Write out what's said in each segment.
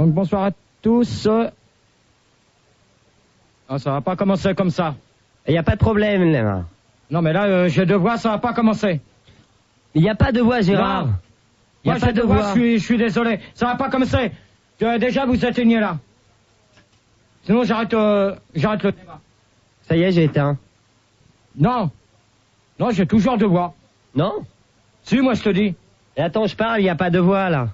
Donc bonsoir à tous. Ah, ça va pas commencer comme ça. Il n'y a pas de problème, là. Non, mais là, j'ai deux voix, ça va pas commencer. Il n'y a pas de voix, Gérard. Il n'y a pas de voix. Je suis désolé. Ça va pas commencer. Déjà, vous éteignez là. Sinon, j'arrête le débat. Ça y est, j'ai éteint. Non. Non, j'ai toujours deux voix. Non? Si, moi, je te dis. Et attends, je parle, il n'y a pas de voix, là.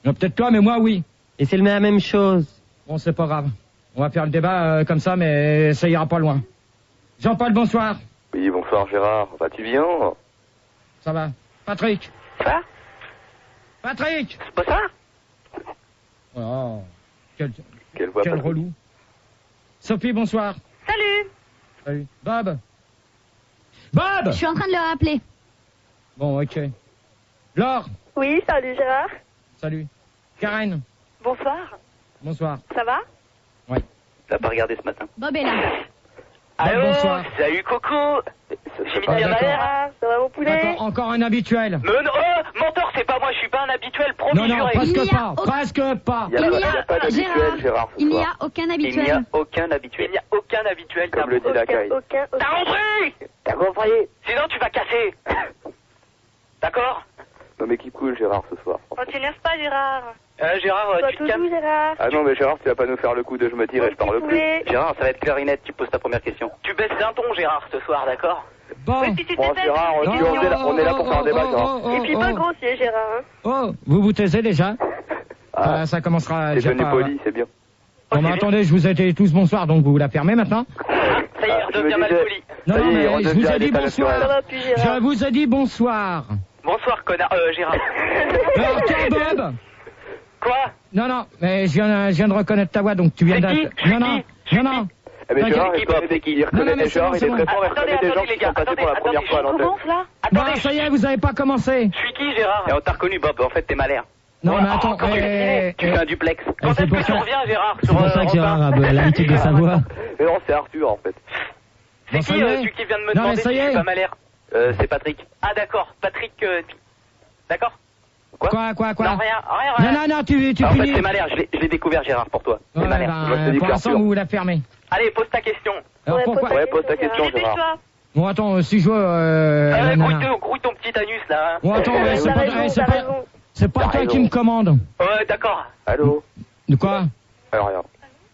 Non, peut-être toi, mais moi, oui. Et c'est la même chose. Bon, c'est pas grave. On va faire le débat comme ça, mais ça ira pas loin. Jean-Paul, bonsoir. Oui, bonsoir Gérard. Vas-tu bien? Ça va. Patrick. Quoi? Patrick. C'est pas ça? Oh. Quel voix, Patrick. Relou. Sophie, bonsoir. Salut. Salut. Bob. Bob. Je suis en train de le rappeler. Bon, ok. Laure. Oui, salut Gérard. Salut. Karen. Bonsoir. Bonsoir. Ça va? Oui. T'as pas regardé ce matin? Bob est là. Allô? Bonsoir. Salut Coco. J'ai mis Ah, bien d'accord. Gérard. Ça va mon poulet? Attends, encore un habituel. Mais non, menteur, c'est pas moi, je suis pas un habituel, promis, Non, non, juré. presque Il y a pas. aucun- Presque pas. Il n'y a pas d'habituel, Gérard, ce il n'y soir. a aucun Il n'y a habituel. aucun habituel. Il n'y a aucun habituel. Comme le dit la caille. T'as compris? T'as compris? Sinon tu vas casser. D'accord? Non mais qui cool Gérard ce soir. On t'énerve pas Gérard. Gérard, tu te calmes. Gérard. Ah non mais Gérard, tu vas pas nous faire le coup de je me tire et je parle plus. Gérard, ça va être clarinette, tu poses ta première question. Tu baisses d'un ton Gérard ce soir, d'accord? Bon. Oui, si tu Bon t'étais- Gérard, on est là pour faire un débat Gérard. Et puis pas grossier, Gérard. Hein. Oh, vous vous taisez déjà? Ah, Ça commencera t'es déjà devenu pas... poli, c'est bien. Bon, mais attendez, je vous ai dit tous bonsoir, donc vous la fermez maintenant? Ça y est, Ah, je me redeviens mal disais- poli. Non, Ça y est, mais on je devient vous à ai dit l'état bonsoir. Ça naturel. va plus, Gérard. Je vous ai dit bonsoir. Bonsoir, connard. Gérard. Alors, tiens, Bob. Quoi? Non, non, mais je viens de reconnaître ta voix, donc tu viens C'est de... qui? Non, non, non, non. Eh mais T'inquiète, Gérard, qui il Bob, connaît c'est qui? il Non, reconnaît mais des c'est bon, genres, il c'est est bon. très fort, il reconnaît des gens les qui gars, sont passés pour la première fois à l'antenne. Commence là? Bon, Attendez, ça y est, vous avez pas commencé. je suis qui, Gérard? Et on t'a reconnu, Bob. En fait, t'es malère. Non, mais Oh, attends, comment il est tu fais un duplex. Quand c'est est-ce pour que tu ça- reviens, Gérard? C'est pour ça que Gérard a l'habitude de sa voix. Mais non, c'est Arthur en fait. C'est Bon, ça qui, y est. celui qui vient de me Non, mais demander ça si y je est. suis pas malère? C'est Patrick. Ah, d'accord. Patrick, d'accord? Quoi? Non, rien. Non, non, non, tu En fait, finis. c'est malère. Je l'ai découvert, Gérard, pour toi. C'est Ouais, malère. Moi, je te dis pour que l'instant, Arthur. vous la fermez. Allez, pose ta question. Alors Ouais, pourquoi... Ouais, pose ta question Gérard. Dépêche-toi. Bon, attends, si je veux... la nana. Grouille ton petit anus, là. Hein. Bon, attends, T'as c'est pas, raison, c'est t'as pas, raison. c'est pas T'as toi raison. qui me commande. Ouais, d'accord. Allô? De quoi? Alors rien.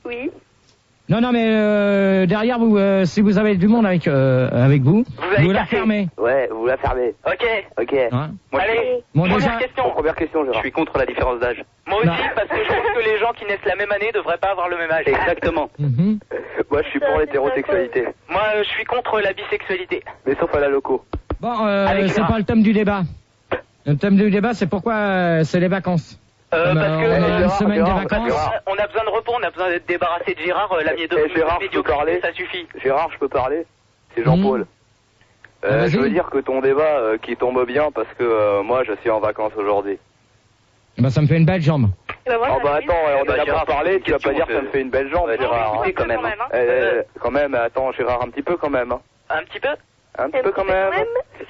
Oui. Non, non, mais derrière vous, si vous avez du monde avec vous, allez vous la casser. fermez. Ouais, vous la fermez. Ok. Ok. Hein? Moi, allez. Bon, Première déjà... question. Bon, première question Je Gérard. suis contre la différence d'âge. Moi aussi, Non. parce que je trouve que les gens qui naissent la même année devraient pas avoir le même âge. Exactement. Mhm. Moi je suis pour l'hétérosexualité. Moi, je suis contre la bisexualité. Mais sauf à la loco. Bon, Avec c'est Gérard. pas le thème du débat. Le thème du débat, c'est pourquoi c'est les vacances. Parce on que a une semaine des Gérard, vacances. Gérard. on a besoin de repos, on a besoin d'être débarrassé de Gérard. La Gérard, je peux parler médiocrité, ça suffit. Gérard, je peux parler? C'est Jean-Paul. Vas-y. Je veux dire que ton débat qui tombe bien parce que moi je suis en vacances aujourd'hui. Bah, ça me fait une belle jambe. Et ben, moi, Oh bah j'arrive. attends, on est là Gérard, pour parler, tu vas pas question, dire que ça me fait une belle jambe Ouais, Gérard. écoutez, Hein. quand même. hein. Quand même, attends Gérard, un petit peu quand même. Hein. Un petit peu. Un petit peu quand même.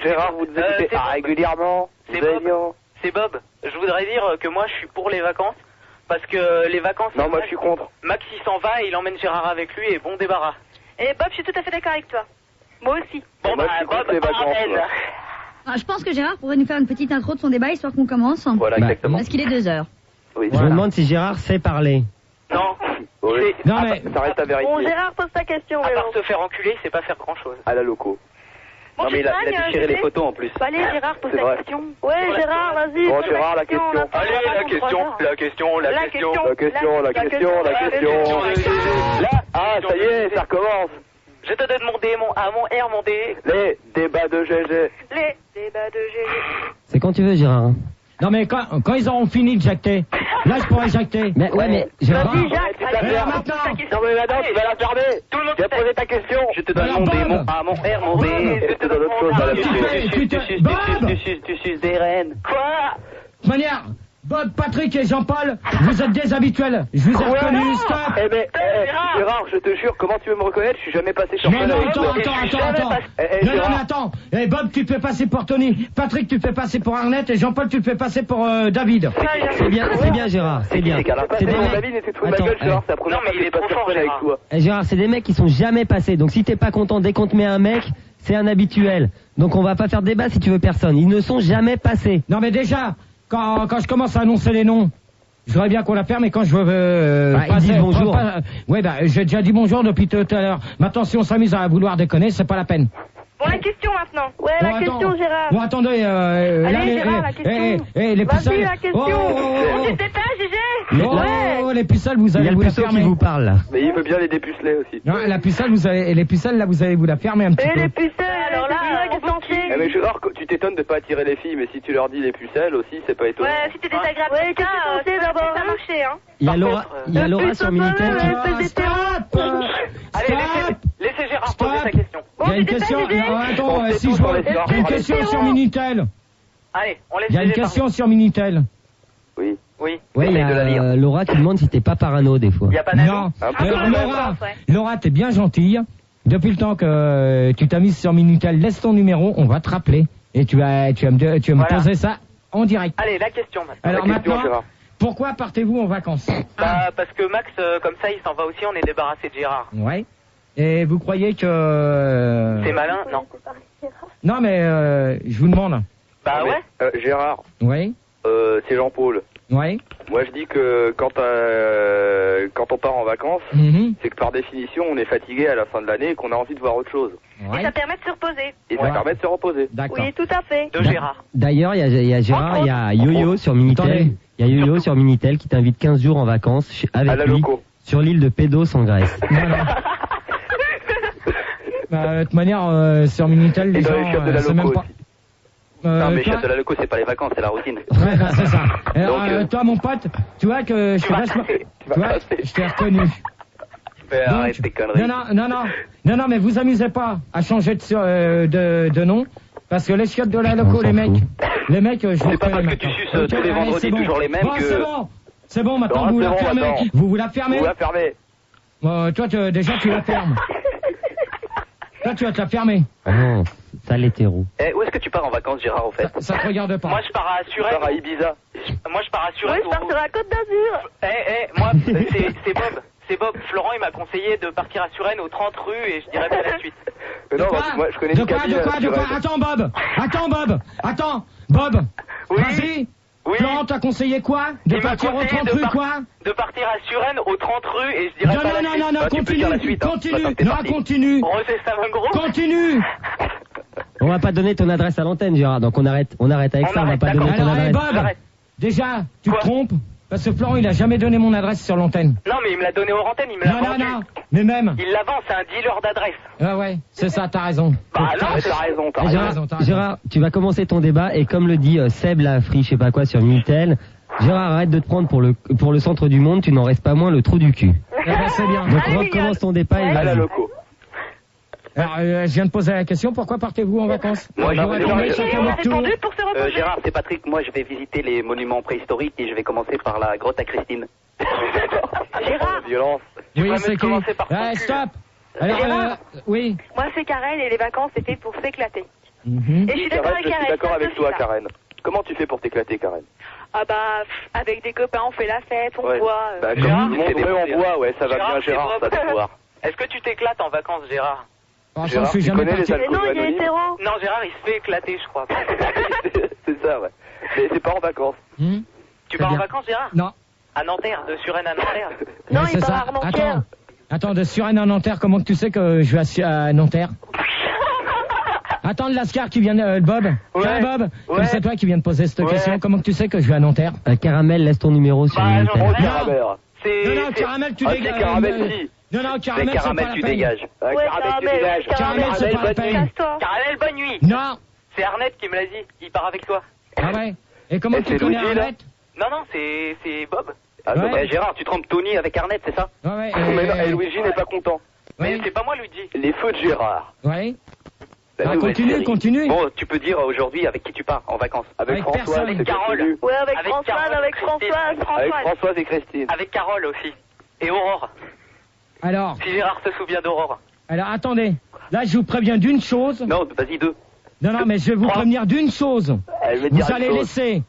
Gérard, vous devez écouter c'est Bob. régulièrement. C'est Vous allez Bob. bien. C'est Bob. Je voudrais dire que moi, je suis pour les vacances. Parce que les vacances... Non, moi je suis contre. Max, il s'en va et il emmène Gérard avec lui et bon débarras. Et Bob, je suis tout à fait d'accord avec toi. Moi aussi. Bon, moi, je suis contre les vacances, emmène. moi. Alors, je pense que Gérard pourrait nous faire une petite intro de son débat, histoire qu'on commence. Voilà, Bah, exactement. Parce qu'il est 2 heures. Oui. Je Voilà. me demande si Gérard sait parler. Non. Oui. C'est- Non, mais... Ça reste à Bon, vérifier. Gérard, pose ta question. À mais part bon. se faire enculer, c'est pas faire grand-chose. À la loco. Bon, non, mais il a Giovanni, déchiré je les sais. photos en plus. Bah, allez, Gérard, pose C'est ta vrai. question. Ouais, Gérard, vas-y. Bon, pose Gérard, la on question. attend Allez, pas la ton question, retard. la question, la question. La question. Là, ah, ça y est, ça recommence. Je te donne mon D, mon A, mon R, mon D. Les débats de GG. Les débats de GG. C'est quand tu veux, Gérard. Hein. Non, mais quand ils auront fini de jacter, là, je pourrais jacter. Mais ouais, mais Gérard. Vas-y, Jacques, Tu vas allez, faire pose ta maintenant. question. Non mais madame, tu vas la fermer. Tout le monde Tu vas poser ta question. Je te donne Alors, mon D, Bob. mon A, mon R, mon B. Je te donne autre chose à la Tu bouche. fais- tu te- Bob. Tu suces des reines. Quoi? De toute manière, Bob, Patrick. Patrick et Jean-Paul, vous êtes des habituels. Je vous ai reconnus, stop. Eh ben, Gérard, je te jure, comment tu veux me reconnaître? Je suis jamais passé sur Non, scène non, avec attends. toi. Non, mais attends. Eh, Bob, tu te fais passer pour Tony. Patrick, tu te fais passer pour Arnett. Et Jean-Paul, tu te fais passer pour David. C'est bien, Gérard, c'est bien. C'est des mecs- David était tout de ma Attends, gueule, Gérard, c'est la Non, première mais fois il que est je passe trop sur fort, scène avec Gérard. toi. Gérard, c'est des mecs qui sont jamais passés. Donc si t'es pas content dès qu'on te met un mec, c'est un habituel. Donc on va pas faire de débat si tu veux personne. Ils ne sont jamais passés. Non, mais déjà, quand je commence à annoncer les noms, je voudrais bien qu'on la ferme, mais quand je veux Bah, ils disent bonjour. Ouais, bah, j'ai déjà dit bonjour depuis tout à l'heure. Maintenant, si on s'amuse à vouloir déconner, c'est pas la peine. Bon, la question maintenant. Ouais, Bon, la attends. question, Gérard. Bon, attendez, Gérard, la question. les Vas-y, pucelles. la question. Oh, Tu t'étais pas, GG? oh, les pucelles, vous Il y allez a le vous la puceau qui fermer. vous parle là. Mais il veut bien les dépuceler aussi. Non, la pucelle, les pucelles, là, vous allez vous la fermer un petit Et peu. les pucelles, alors là, la question. Eh mais Gérard, tu t'étonnes de pas attirer les filles, mais si tu leur dis les pucelles aussi, c'est pas étonnant. Ouais, si t'es désagréable. Ouais, qu'est-ce que tu pensais d'abord? Ça marchait, hein. Il y a Laura, il y a Laura sur Minitel qui... Stop. Allez, laissez Gérard poser sa question. Il y a une question, attends, On fait si tout je sur vois, les soirs. il y a une question sur Minitel. Allez, on laisse Il y a une GG question sur Minitel. Oui. Oui. Ouais, il y Essaye de la lire. a Laura qui demande si t'es pas parano des fois. Il y a pas d'avis. Non. Un peu Alors, de Laura, t'es bien gentille. Depuis le temps que tu t'as mise sur Minitel, laisse ton numéro, on va te rappeler. Et tu vas me Voilà. poser ça en direct. Allez, la question maintenant. Alors La question, maintenant, Gérard. pourquoi partez-vous en vacances? Bah, parce que Max, comme ça, il s'en va aussi, on est débarrassé de Gérard. Ouais. Et vous croyez que... C'est malin? Non. Non, mais je vous demande. Bah Mais, ouais. Gérard, Oui. c'est Jean-Paul. Oui. Moi je dis que quand on part en vacances, Mhm. c'est que par définition on est fatigué à la fin de l'année et qu'on a envie de voir autre chose. Ouais. Et ça permet de se reposer. Et ça Ouais. permet de se reposer. D'accord. Oui, tout à fait. De Gérard. D'ailleurs, il y a Gérard, il y a Yo-Yo sur Minitel. Attendez. Il y a Yo-Yo sur Minitel qui t'invite 15 jours en vacances À la avec lui loco. sur l'île de Pédos en Grèce. Non, non. Bah, de toute manière, sur Minitel, les Et dans gens, les chiottes de la c'est loco même pas... aussi. Non mais toi- chef de la loco c'est pas les vacances, c'est la routine. Ouais, bah, c'est ça. Alors, Donc, toi, mon pote, tu vois que je suis vachement... Tu vois, je t'ai reconnu. Mais Donc, arrête tes conneries. non, mais vous amusez pas à changer de nom, parce que les chiottes de la loco, On les s'en mecs, je C'est les pas reconnais parce que tu maintenant. suces Ok, tous les allez, vendredis c'est bon. toujours les mêmes Bon, que... c'est bon, maintenant Non, vous c'est la bon, fermez. maintenant. Vous la fermez. Vous la fermez. Toi, déjà, tu la fermes. Toi, tu vas te la fermer. Ah non, ça l'hétéro. Eh, où est-ce que tu pars en vacances Gérard au fait? Ça te regarde pas. Moi, je pars à Tu Suresnes. pars à Ibiza. Moi, je pars à Oui, Suresnes. je pars sur la côte d'Azur. Moi, c'est Bob. C'est Bob. Florent, il m'a conseillé de partir à Suresnes aux 30 rues et je dirais pas la suite. Mais non, moi je connais une cabine. Attends, Bob. Oui. Vas-y. Oui. Florent t'a conseillé quoi? De Il m'a partir au conseillé 30 rue, quoi? de partir à Suresnes aux 30 rues et je dirais pas la suite. Non, Ah, tu peux dire la suite, hein. Maintenant que t'es parti. continue. On refait ça, un gros. Continue. On va pas donner ton adresse à l'antenne, Gérard, donc on arrête avec On ça, on va arrête, pas donner ton Alors, hey, adresse. Bob, J'arrête. déjà, tu te Quoi trompes, parce que Florent, il a jamais donné mon adresse sur l'antenne. Non, mais il me l'a donné aux antennes, il me l'a vendu. Non, mais même. Il la vend, c'est un dealer d'adresse. Ah ouais, c'est ça, t'as raison. Bah non, T'as raison, t'as Eh, raison. Gérard, tu vas commencer ton débat et comme le dit Seb la free, je sais pas quoi sur Minitel, Gérard, arrête de te prendre pour le centre du monde, tu n'en restes pas moins le trou du cul. Eh ben, c'est bien. Donc Allez, recommence ton débat et À la vas-y. loco. Alors, je viens de poser la question, pourquoi partez-vous en vacances? Moi, Vous j'ai répondez répondu, chacun On a votre tour. répondu pour se reposer. Gérard, c'est Patrick. Moi, je vais visiter les monuments préhistoriques et je vais commencer par la grotte à Christine. Gérard. Violence. Tu Oui, vas c'est même qui? commencer par ton cul. Stop. Alors, Gérard. oui. Moi, c'est Karen et les vacances, c'était pour s'éclater. Mhm. Et je suis d'accord Karen, avec je suis Karen. d'accord ça avec te toi, suffit, ça. Karen. Comment tu fais pour t'éclater, Karen? Ah bah, avec des copains, on fait la fête, on Ouais. boit. Bah, Gérard, comme tout le monde, on boit, ouais, ça va Gérard, bien, c'est Gérard, Bob. ça va voir. Est-ce que tu t'éclates en vacances, Gérard? Franchement, Gérard, je suis tu jamais connais parti. les Mais non, il est anonymes. hétéro. Non, Gérard, il se fait éclater, je crois. C'est ça, ouais. Mais c'est pas en vacances. Hmm Tu C'est pars en bien. vacances, Gérard? Non. À Nanterre, de Suresnes à Nanterre. Non, Ouais, il c'est part ça. à Armentières. Attends, de Suresnes à Nanterre, comment que tu sais que je vais à Nanterre? Attends, le Lascar qui vient, Bob. Ouais. Tiens, Bob, Ouais. comme c'est toi qui viens de poser cette Ouais. question, comment que tu sais que je vais à Nanterre? Caramel, laisse ton numéro sur Bah, Minitel. j'en Oh, sais rien. Caramel. Non, Caramel, tu Ah, dégages. c'est Caramel, si. Non, C'est Caramel, c'est pas Caramel, la tu peine. dégages. Ouais, Caramel, tu Caramel, dégages. Caramel, c'est pas la bonne nuit. peine. Casse-toi. Caramel, bonne nuit. Non. C'est Arnett qui me l'a dit. Il part avec toi. Ah ouais. Et comment Et tu c'est connais Luigi, là Arnett? Non, c'est Bob. Ah, non, Ouais. bah, Gérard, tu trompes Tony avec Arnett, c'est ça? Ouais, Mais non, et Luigi n'est pas content. Mais ouais. c'est pas moi, Luigi. Les feux de Gérard. Ouais. Ah, nouvelle continue, série. continue. Bon, tu peux dire aujourd'hui avec qui tu pars en vacances. Avec Françoise, personne. c'est Avec Carole. connu. Ouais, avec Avec Françoise, Carole, avec Christine. Françoise. Avec Françoise et Christine. Avec Carole aussi. Et Aurore. Alors, Si Gérard se souvient d'Aurore. attendez. Là, je vous préviens d'une chose. Non, vas-y, 2. Non, mais je vais vous Trois. prévenir d'une chose. Elle veut Vous dire allez une chose. laisser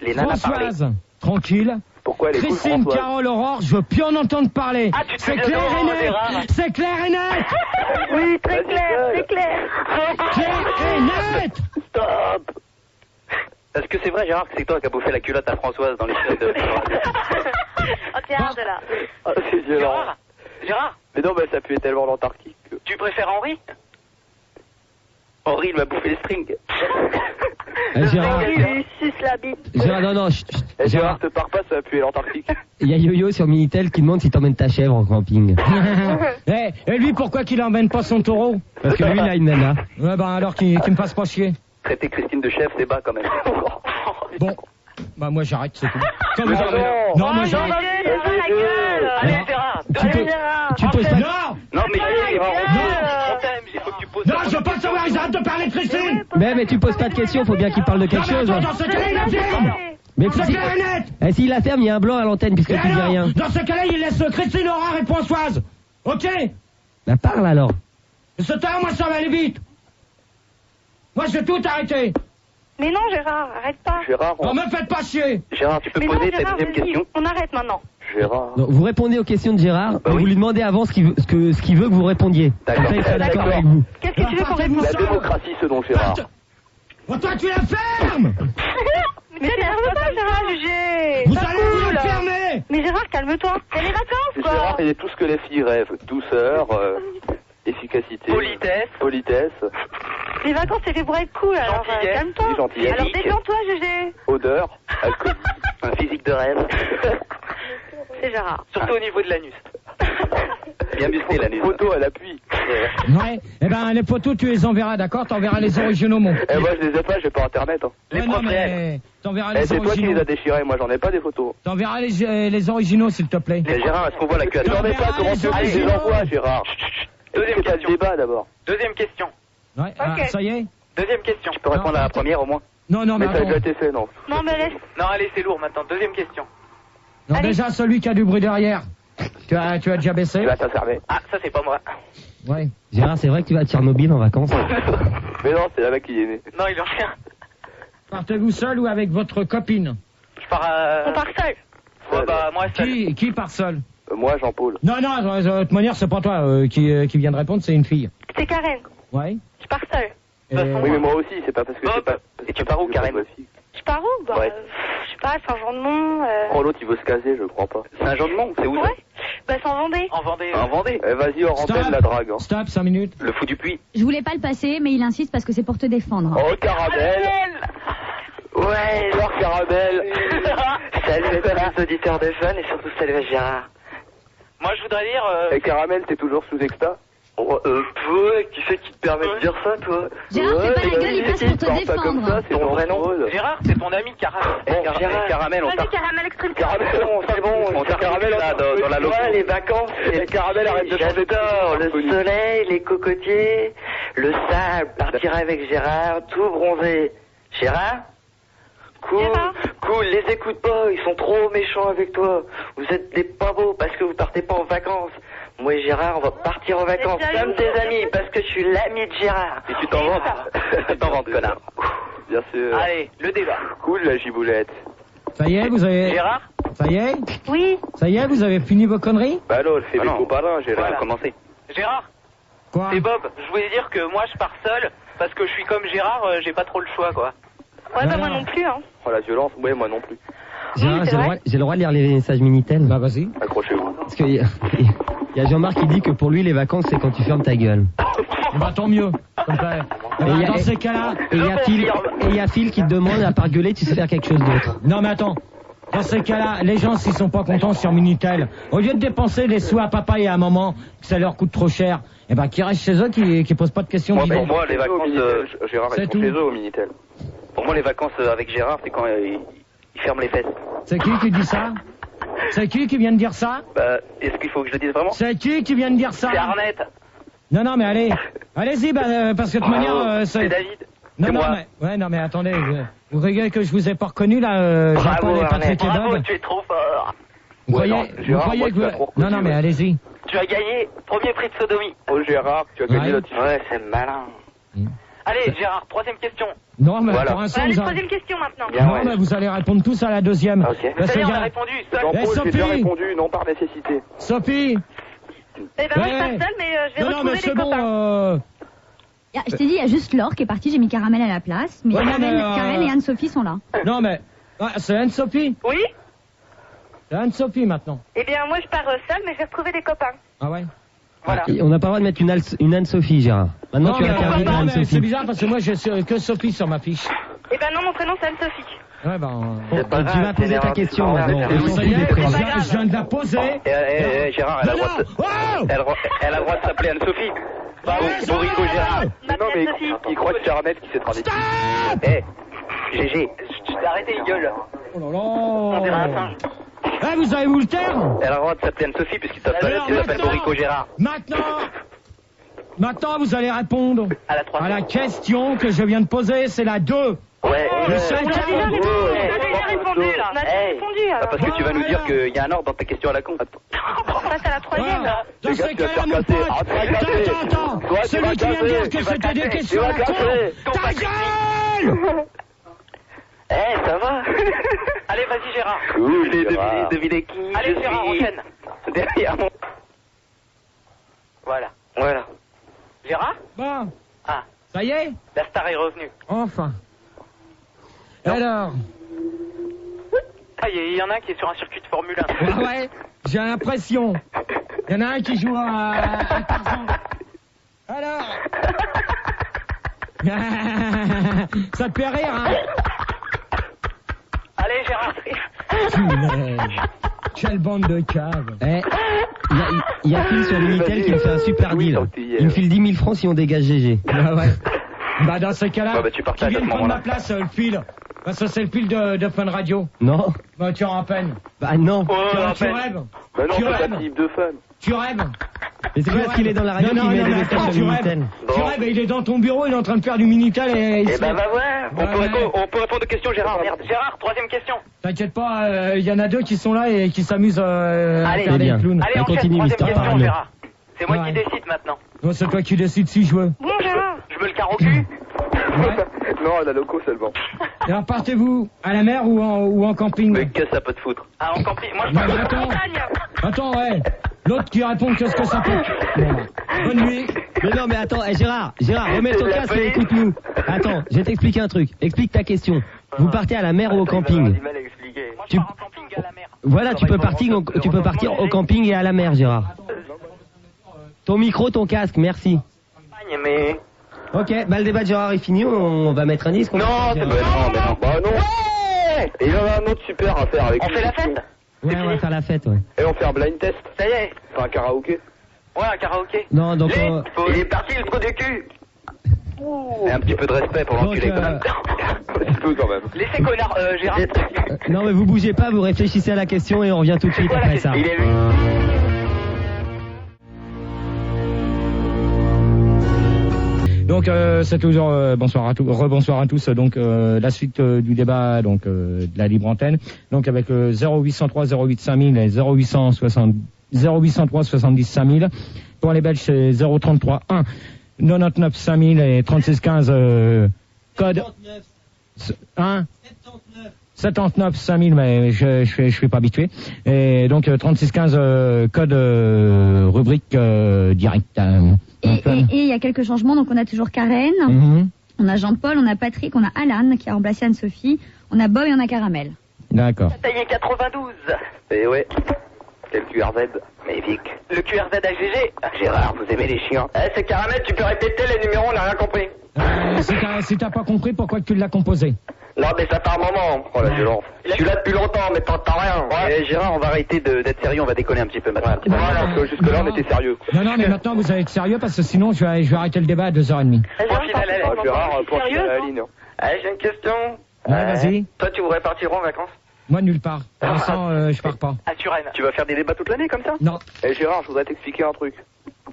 Les nanas parler. Françoise tranquille. Pourquoi elle est cool, Christine, Françoise? Carole, Aurore, je veux plus en entendre parler. Ah, tu te C'est souviens clair d'Aurore, et net. Gérard. C'est clair et net. Oui, très Vas-y, clair, gueule. c'est clair. Clair et net. Stop. Est-ce que c'est vrai, Gérard, que c'est toi qui as bouffé la culotte à Françoise dans les séries de... Oh, tiens, de là. Ah, c'est violent. Gérard, Mais non, ça puait tellement l'Antarctique. que- tu préfères Henri? Henri, il m'a bouffé les strings. Gérard, Il lui suce la bite. Gérard, non, chut, chut. Et Gérard, Gérard, te pars pas, ça va puer l'Antarctique. il y a Yo-Yo sur Minitel qui demande si t'emmènes ta chèvre en camping. Et lui, pourquoi qu'il emmène pas son taureau? Parce que lui, il a une nana. Ouais, ben alors qu'il me fasse pas chier. Traiter Christine de chef, c'est bas quand même. Bon, bah moi j'arrête, c'est tout. Comme Mais vous non, avez- non. Non, moi Oh, j'arrête. Gérard, la gueule. Allez, Alors, Gérard. Tu peux, tu poses pas. Gérard. Non, Non, mais Gérard, On t'aime, il faut que tu poses. non, je veux pas savoir. J'arrête de parler de Christine. Mais tu poses pas de questions, faut bien qu'il parle de quelque Non, mais chose. attends, dans ce cas-là, il la ferme. Mais C'est si, clair et net. s'il la ferme, il y a un blanc à l'antenne puisque Et tu dis alors, rien. dans ce cas-là, il laisse Christine, Aurore et Françoise. Ok? Bah parle alors. Ce temps, moi, ça va aller vite. Moi, je vais tout arrêter. Mais non, Gérard, arrête pas. Gérard, Non, me faites pas chier. Gérard, tu peux Mais non, poser ta Gérard, deuxième vas-y, question? on arrête maintenant. Gérard. Donc, vous répondez aux questions de Gérard, Bah mais oui. vous lui demandez avant ce qu'il veut que vous répondiez. D'accord. Comme ça, il sera d'accord D'accord. avec vous. Qu'est-ce que tu veux qu'on réponde? La démocratie, selon Gérard. Oh, toi, tu la fermes. Mais t'énerve pas, Gérard, jugé. Vous Pas allez vous cool. la fermer. Mais Gérard, calme-toi. C'est les vacances, quoi. Gérard, il est tout ce que les filles rêvent. Douceur, efficacité. Politesse. Les vacances, c'est fait pour être cool, alors Gentillesse. calme-toi. Oui, gentillesse. Alors détends-toi, Gégé. Odeur. Alcool. Un physique de rêve. C'est Gérard. Surtout au niveau de l'anus. Bien musclé, la photo à l'appui. Ouais. Eh ben, les photos, tu les enverras, d'accord? T'enverras les originaux, mon. Eh, moi, je les ai pas, j'ai pas internet. Hein. Les Ouais, non, profils. mais t'enverras Eh, les c'est toi qui les originaux. as déchirés, moi, j'en ai pas des photos. T'enverras les originaux, s'il te plaît. Mais Gérard, est-ce qu'on voit la queue? J'en ai pas, comment tu veux que je les envoie, Gérard? Deuxième Est-ce que t'as le question. débat d'abord? Deuxième question. Ouais. Ah, ça y est? Deuxième question. Tu peux répondre à la première au moins? Non, non, mais Mais ça a attends. déjà été fait, non? Non, mais laisse. Non, allez, c'est lourd maintenant. Deuxième question. Non, Allez. déjà, celui qui a du bruit derrière. Tu as déjà baissé? Tu vas t'inserver. Ah, ça, c'est pas moi. Ouais. Gérard, c'est vrai que tu vas à Tchernobyl en vacances. Mais non, c'est là-bas qu'il est né. Non, il en rien. Partez-vous seul ou avec votre copine? Je pars On part seul. Ouais, bah, moi, seul. Qui part seul? Moi, Jean-Paul. Non, non, de toute manière, c'est pas toi qui vient de répondre, c'est une fille. C'est Karen. Ouais. Je pars seul. Et- Oui, mais moi aussi, c'est pas parce que c'est pas. Et tu pars où, Karen? Je pars où? Bah, Ouais. je sais pas, Saint-Jean-de-Mont. Oh, l'autre, il veut se caser, je crois pas. C'est un genre de nom, c'est où ça? Ouais. Bah, Saint-Vendée. En Vendée. En Vendée. Eh, vas-y, hors antenne, la drague. Hein. Stop, 5 minutes. Le fou du puits. Je voulais pas le passer, mais il insiste parce que c'est pour te défendre. Oh, Caramel. Ouais, alors Caramel. Salut les auditeurs de Fun et surtout salut à Gérard. Moi, je voudrais dire... Et Caramel, t'es toujours sous exta? Qui c'est qui te permet de dire ça, toi? Gérard, fais pas la gueule, il passe pour te Parle pas comme ça, défendre. c'est ton vrai nom. Gérard, c'est ton ami Caramel. Caramel, on Vas-y, Caramel extrême. Caramel, c'est bon, on fait Caramel dans la loco. Les vacances, et le Caramel arrête de changer le soleil, les cocotiers, le sable, partir avec Gérard, tout bronzé. Gérard? Cool, Gérard. cool, les écoute pas, ils sont trop méchants avec toi. Vous êtes des pas beaux parce que vous partez pas en vacances. Moi et Gérard, on va partir en vacances jaloux, comme des bien amis sûr. parce que je suis l'ami de Gérard. Et tu t'en vantes? Tu t'en vantes, connard. Bien sûr. Allez, le débat. Cool la giboulette. Ça y est, vous avez... Gérard? Ça y est? Oui. Ça y est, vous avez fini vos conneries? Bah non, elle fait des copains, Gérard. Voilà. Commencé. Gérard, Quoi? c'est Bob. Je voulais dire que moi, je pars seul parce que je suis comme Gérard, j'ai pas trop le choix, quoi. Ouais, bah, Non, moi non. non plus, hein. Oh la violence, ouais, moi non plus. Gérard, c'est vrai. j'ai le droit de lire les messages Minitel. Bah vas-y. Accrochez-vous. Parce qu'il y a Jean-Marc qui dit que pour lui, les vacances, c'est quand tu fermes ta gueule. Eh ben, tant mieux. Comme ça. Eh ben, Et il y a- dans ces cas-là... Et il y a Phil qui te demande, à part gueuler, tu sais faire quelque chose d'autre. Non mais attends, dans ces cas-là, les gens s'ils sont pas contents sur Minitel, au lieu de dépenser les sous à papa et à maman, que ça leur coûte trop cher, eh ben qu'ils restent chez eux, qui posent pas de questions. Moi, bidons. pour moi, les vacances, Gérard, C'est ils sont tout. chez eux au Minitel. Pour moi, les vacances avec Gérard, c'est quand il ferme les fesses. C'est qui dit ça? C'est qui vient de dire ça? Bah, est-ce qu'il faut que je le dise vraiment? C'est qui vient de dire ça? C'est Arnette. Non, mais allez-y, parce que de toute manière... c'est David. Non, c'est moi. non, mais attendez, vous regardez que je vous ai pas reconnu, là, Jean-Paul et Patrick et Bravo, Bob. tu es trop fort. Vous croyez que... Non, mais allez-y. Tu as gagné premier prix de sodomie. Oh Gérard, tu as gagné Ouais. la t-shirt. Ouais, c'est malin. Allez, Gérard, troisième question. Non, mais Voilà. pour l'instant, Allez, vous, troisième question maintenant. Bien, non, ouais. mais vous allez répondre tous à la deuxième. Ok. Parce Ça que, y est, on a gars, répondu. Seul. Jean-Paul, Sophie. j'ai déjà répondu, non par nécessité. Sophie. Eh ben, moi, je Ouais. passe seule, mais je vais Non, retrouver mais les c'est copains. bon, Je t'ai dit, il y a juste Laure qui est partie, j'ai mis Caramel à la place. Mais Ouais, non, Karen, mais, Karen et Anne-Sophie sont là. Non, mais... Ah, c'est Anne-Sophie. Oui? C'est Anne-Sophie, maintenant. Eh bien, moi, je pars seule, mais je vais retrouver des copains. Ah ouais. Voilà. On n'a pas le droit de mettre une Anne-Sophie, Gérard. Maintenant, tu mais, as interdit non, mais c'est Anne-Sophie. bizarre parce que moi, j'ai que Sophie sur ma fiche. Eh ben non, mon prénom, c'est Anne-Sophie. Ouais, ben... Bon, pas tu grave, vas poser c'est ta une question erreur. maintenant. Ça On s'en Ça fout y des est, prénoms. je viens de la poser. Gérard, elle a le droit de... Oh Elle a le droit de s'appeler Anne-Sophie. Bourrico Gérard. Ma Non, mais Anne-Sophie. il croit que c'est Arnett qui s'est travesti. GG. Tu t'es arrêté, il gueule. Oh là On dirait un là. singe. Eh, vous avez où le terme? Elle a le droit de s'appeler Anne-Sophie puisqu'il Alors, s'appelle maintenant- Bourrico Gérard. Maintenant, vous allez répondre À la à troisième. la question que je viens de poser, c'est la 2. Ouais. Le seul On a terme. déjà répondu, Oh, on a déjà répondu, là. On a déjà Hey. répondu, Ah, alors. parce que tu vas nous dire qu'il y a un ordre dans ta question à la con. On passe à la troisième. Voilà. Dans Le ce gars, tu vas te cas-là, faire mon casser. pote, Ah, tu vas casser. attends, Toi, tu celui vas qui vient de casser. dire que Tu vas c'était des casser. questions Tu à vas la con, casser. ta gueule. Ça va? Allez, vas-y, Gérard. Ouh, j'ai deviné qui Allez, je Gérard, suis. enchaîne. Derrière moi. Voilà. Voilà. Gérard? Bon, Ah, ça y est? la star est revenue. Enfin. Alors, Ah, il y en a un qui est sur un circuit de Formule 1. ouais, j'ai l'impression. Il y en a un qui joue à Tarzan. Alors. Ça te fait rire, hein? Allez, Gérard. Punaise. Quelle bande de caves. Eh, il y a Phil sur Minitel qui me fait un super Oui, deal. sorti hier. Il me file 10 000 francs si on dégage GG. Bah ouais. Bah dans ce cas-là, Bah, tu partages qui vient à ce de prendre ma moment-là. place, le fil. Bah ça c'est le fil de Fun Radio. Non? Bah tu en peine. Bah non. Oh, Tu rêves. Mais non, Tu c'est rêves. pas type de fun. Tu rêves. Mais c'est parce qu'il est dans la radio Non, qu'il met non, des mais messages attends, sur tu Minitel. rêves. Bon. Tu rêves et il est dans ton bureau, il est en train de faire du Minitel et il Eh se- ben, va voir. Ouais, ouais. On peut répondre aux questions, Gérard. Merde. Gérard, troisième question. T'inquiète pas, il y en a deux qui sont là et qui s'amusent à Allez, faire c'est des bien. clowns. Allez, On enchaîne, continue, troisième Mister question, Parano. Gérard. C'est moi Ouais. qui décide maintenant. Bon, c'est toi qui décides si je veux. Bon, Gérard. Je me le carre au cul. Ouais. Non, la loco seulement. Et alors partez-vous à la mer ou en camping? Mais qu'est-ce que ça peut te foutre? Ah, en camping. Moi, je Non, pars mais à la attends. montagne. Attends, ouais. L'autre qui répond qu'est-ce que ça peut. Bon, bonne nuit. Mais non, mais attends, Gérard, remets ton La casque et police. écoute-nous. Attends, je vais t'expliquer un truc. Explique ta question. Vous partez à la mer ou au camping? Du mal à expliquer. Moi, je Tu- pars en camping à la mer. Voilà, tu peux partir au camping et à la mer, Gérard. Ton micro, ton casque, merci. Campagne, mais... Ok, bah le débat de Gérard est fini, on va mettre un disque. Non, c'est pas non. Bah non. Et il y en a un autre super à faire avec On les fait la questions. fête? Ouais, on va faire la fête, ouais. Et on fait un blind test. Ça y est. Enfin, un karaoké. Ouais, un karaoké. Non, donc... Il est parti le trou du cul. Et un petit peu de respect pour l'enculé Donc, quand même. Un petit peu quand même. Laissez connard, Gérard. non, mais vous bougez pas, vous réfléchissez à la question et on revient tout de suite Voilà, après ça. Il est lui. Donc c'est toujours bonsoir à tous, rebonsoir à tous. Donc la suite du débat donc de la libre antenne. Donc avec 0803 08 5000 et 0803 70 5000. Pour les Belges c'est 033 1 99 5000 et 36 15 code 1 79 5000 mais je suis pas habitué. Et donc 36 15 code rubrique direct. Et il y a quelques changements, donc on a toujours Karen, Mhm. on a Jean-Paul, on a Patrick, on a Alan qui a remplacé Anne-Sophie, on a Bob et on a Caramel. D'accord. Taillé 92. Et ouais. C'est le QRZ. Mais Vic. Le QRZ AGG. Gérard, vous aimez les chiens? Eh, c'est Caramel, tu peux répéter les numéros, on n'a rien compris. Si t'as pas compris, pourquoi tu l'as composé? Non, mais ça fait un moment. Oh la violence. Je suis là depuis longtemps, mais t'entends rien. Ouais. Gérard, on va arrêter d'être sérieux, on va déconner un petit peu maintenant. Voilà, parce que jusque-là, on était sérieux. Non, mais maintenant vous allez être sérieux parce que sinon je vais arrêter le débat à 2h30. Point final, allez. Gérard, point final à la ligne. Allez, j'ai une question. Ouais, vas-y. Toi, tu voudrais partir en vacances? Moi, nulle part. Pour l'instant, je pars pas. À Suresnes. Tu vas faire des débats toute l'année comme ça? Non. Eh Gérard, je voudrais t'expliquer un truc.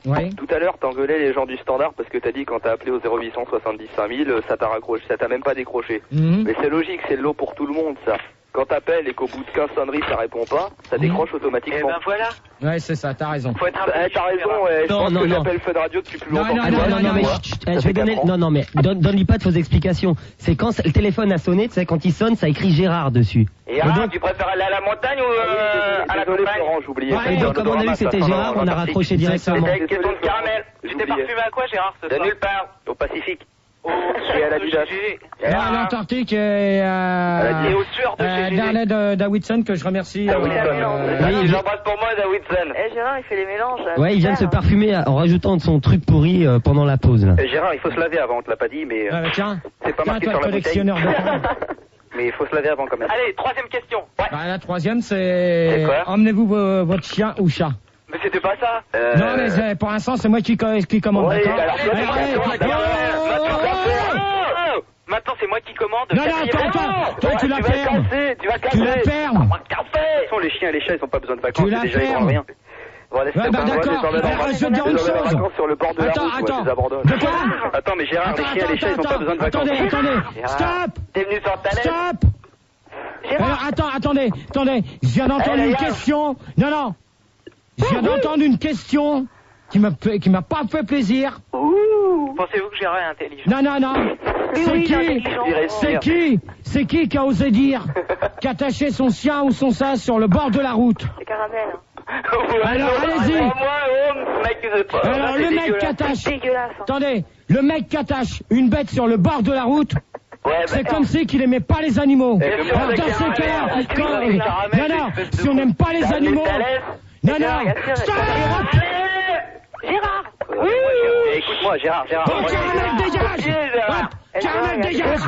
Ouais. Tout à l'heure, t'engueulais les gens du standard parce que t'as dit quand t'as appelé au 0800 70 5000, ça t'a raccroché, ça t'a même pas décroché. Mais c'est logique, c'est le lot pour tout le monde, ça. Quand t'appelles et qu'au bout de 15 sonneries ça répond pas, ça décroche automatiquement. Eh ben voilà. Ouais, c'est ça, t'as raison. Faut être un peu T'as raison, ouais, je Non, pense non, que non. j'appelle Fun Radio depuis plus longtemps. Non, mais je vais donner. Non, mais donne-lui pas de fausses explications. C'est quand le téléphone a sonné, tu sais, quand il sonne, ça écrit Gérard dessus. Et alors, tu préfères aller à la montagne ou à la Désolé campagne? Florent, j'oubliais. Ouais, donc comme on a vu que c'était Gérard, on a raccroché directement. C'était une question de caramel. Tu t'es parfumé à quoi, Gérard, ce De soir? nulle part. Au Pacifique. Et à la Didas. Non, à l'Antarctique et Et au sueur de GG. Darley Davidson, que je remercie. Oui, j'embrasse pour moi, Davidson. Eh Gérard, il fait les mélanges. Ouais, il vient de se parfumer en rajoutant de son truc pourri pendant la pause, là. Gérard, il faut se laver avant, on te l'a pas dit, mais Tiens, c'est pas tiens, marqué toi, sur la collectionneur bouteille. de pain. Mais il faut se laver avant quand même. Allez, troisième question. Ouais. Bah, la troisième, c'est quoi? emmenez-vous votre chien ou chat. Mais c'était pas ça. Non, mais pour l'instant, c'est moi qui commande, Ouais, d'accord? alors, toi, Allez, tu vas Maintenant, c'est moi qui commande. Non, toi, tu la fermes. Tu vas Tu la fermes. De toute façon, les chiens et les chats, ils ont pas besoin de vacances, Tu la c'est déjà, ils fermes. prennent rien. Bon, allez, Ouais, bah d'accord. Je vais te dire une chose. vacances sur le bord de la route, moi, je les abandonne. De quoi? Attends, mais Gérard, les chiens et les chats, ils ont pas besoin de vacances. Attendez. Gérard, Stop. T'es venu sur ta lettre. Stop. Alors, attendez. Je viens d'entendre une question. Non. Je viens d'entendre une question qui m'a pas fait plaisir. Pensez-vous que Gérard est intelligent? Non. C'est qui a osé dire qu'attacher son chien ou son chat sur le bord de la route? C'est caramel. Alors, allez-y. Alors, le mec qui attache. C'est dégueulasse. Hein. Attendez, le mec qui attache une bête sur le bord de la route. C'est comme si qu'il aimait pas les animaux. Alors dans ces cas-là, si on n'aime pas les animaux, non, stop. Gérard. Oui. Écoute-moi, Gérard. Bon, Caramel, dégage. Hop, Caramel, dégage.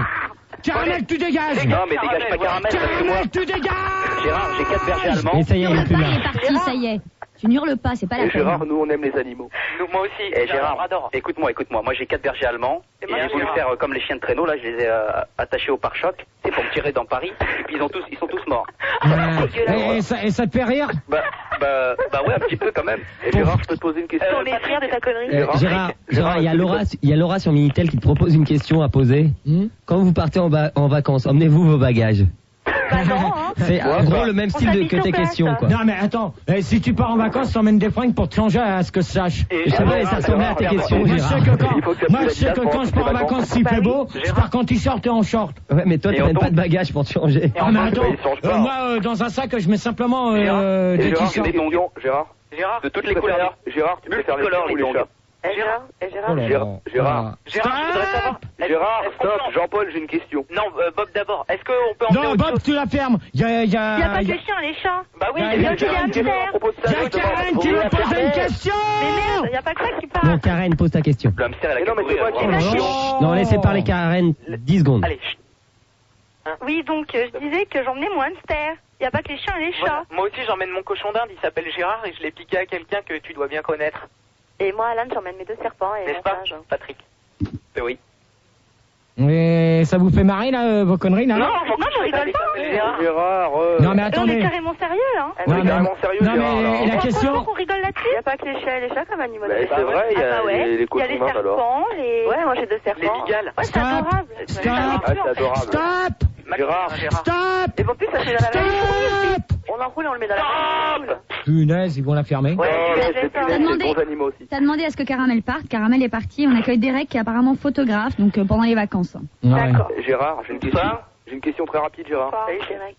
Caramel, tu dégages. Non, mais dégage pas Caramel, parce que moi, Caramel, tu dégages. Gérard, j'ai 4 bergers allemands. Et ça y est, il est plus là. Il est parti, ça y est. Tu n'hurles pas, c'est pas la Et peine. Gérard, nous, on aime les animaux. Moi aussi. Et Gérard, j'adore. écoute-moi. Moi, j'ai 4 bergers allemands. Et Et moi, j'ai voulu Gérard. faire comme les chiens de traîneau. Là, je les ai attachés au pare-choc. C'est pour me tirer dans Paris. Et puis, ils sont tous morts. Et ça te fait rire? Bah ouais, un petit peu quand même. Et Gérard, je peux te poser une question. On est fiers de ta connerie. Gérard, il y a Laura sur Minitel qui te propose une question à poser. Quand vous partez en vacances, emmenez-vous vos bagages. Bah non, hein. C'est en gros le même style que tes questions, quoi. Non, mais attends, si tu pars en vacances, t'emmènes des fringues pour te changer à ce que je sache. Je sais pas, ça ressemblait à tes questions, Moi, je sais Gérard. que quand je pars en vacances, s'il fait beau, je pars en t-shirt et en short. Ouais, mais toi, Et t'as même on pas de bagages pour te changer. Ah, mais attends, ils changent pas. moi, dans un sac, je mets simplement Et des Gérard, j'ai t-shirts. des tongs. Gérard, Gérard, de toutes les couleurs. Gérard, tu peux faire les Multicolores, chiens ou les les chats. Eh Gérard. Eh Gérard. Oh là là. Gérard. Gérard, je voudrais savoir. Gérard, est-ce qu'on stop. peut- Jean-Paul, j'ai une question. Non, Bob d'abord. Est-ce qu'on peut emmener Non, autre Bob, chose? tu la fermes. Il y a Il n'y a pas que les chiens et les chats. Bah oui, Il y a aussi les hamsters. Karen qui me pose une question. Mais merde, il n'y a pas que ça qui Bon, parle. Karen, pose ta question. Le hamster, elle a Mais non, mais c'est moi qui Oh là là. Non, laissez parler Karen 10 secondes. Allez, chut. Oui, donc je disais que j'emmenais mon hamster. Il n'y a pas que les chiens et les Voilà. chats. Moi aussi, j'emmène mon cochon d'Inde. Il s'appelle Gérard et je l'ai piqué à quelqu'un que tu dois bien connaître. Et moi, Alan, j'emmène mes 2 serpents et N'est-ce mon pas, singe. Patrick? Oui. Mais ça vous fait marrer, là, vos conneries, là? Non, on rigole pas. Gérard, Non, mais On est attendez. carrément sérieux, là. on est carrément sérieux, Non, Gérard. mais là. la Pourquoi question. on rigole là-dessus? Il n'y a pas que les chiens et les chats comme animaux. Mais c'est vrai, il y a les Il y a cochons les d'Inde, alors. serpents, les... Ouais, moi j'ai 2 serpents. Les bigales. Ouais, c'est Stop. adorable. Stop. Ah, c'est adorable. Stop. Gérard. Stop. Et en plus, ça fait dans la même chose. Stop. On l'enroule et on le met dans la même chose. Punaise, ils vont la fermer. Ouais, tu mais l'avais c'est pas. punaise, T'as demandé- c'est bons animaux aussi. T'as demandé à ce que Caramel parte. Caramel est parti. On accueille Derek qui est apparemment photographe, donc pendant les vacances. Ouais. D'accord. Gérard, j'ai une question. J'ai une question très rapide, Gérard. Salut, Derek.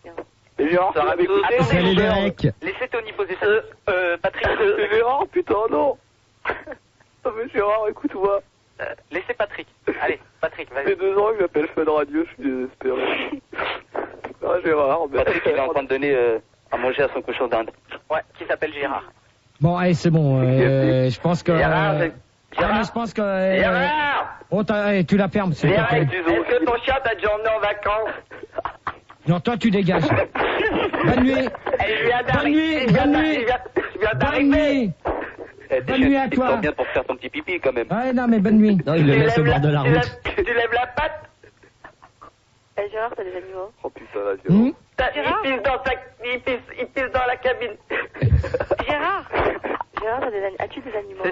Et Gérard, Ça tu va l'avais écouté Attendez, Salut Derek. Laissez Tony poser ça. Patrick. Gérard, putain, non. Oh, mais Gérard, écoute-moi. Laissez Patrick. Allez, Patrick, Ça vas-y. fait 2 ans que j'appelle Fun Radio, je suis désespéré. Ah, Gérard, mais... Patrick, il est en train de donner à manger à son cochon d'Inde. Ouais, qui s'appelle Gérard. Bon, allez, c'est bon. Je pense que. Gérard, mais je pense que. Gérard, Oh, tu la fermes, s'il te plaît. est-ce que ton chien t'a déjà emmené en vacances? Non, toi, tu dégages. Bonne nuit. Elle vient Bonne nuit. Bonne nuit. Je viens Bonne d'arriver. nuit. Bonne nuit à toi. bien pour faire ton petit pipi quand même. Ouais, non, mais bonne nuit. Non, il le laisse au bord de la route. Tu lèves la patte. Eh Gérard, t'as des animaux. Oh putain, la violence. Il pisse dans la cabine. Gérard, as-tu des animaux?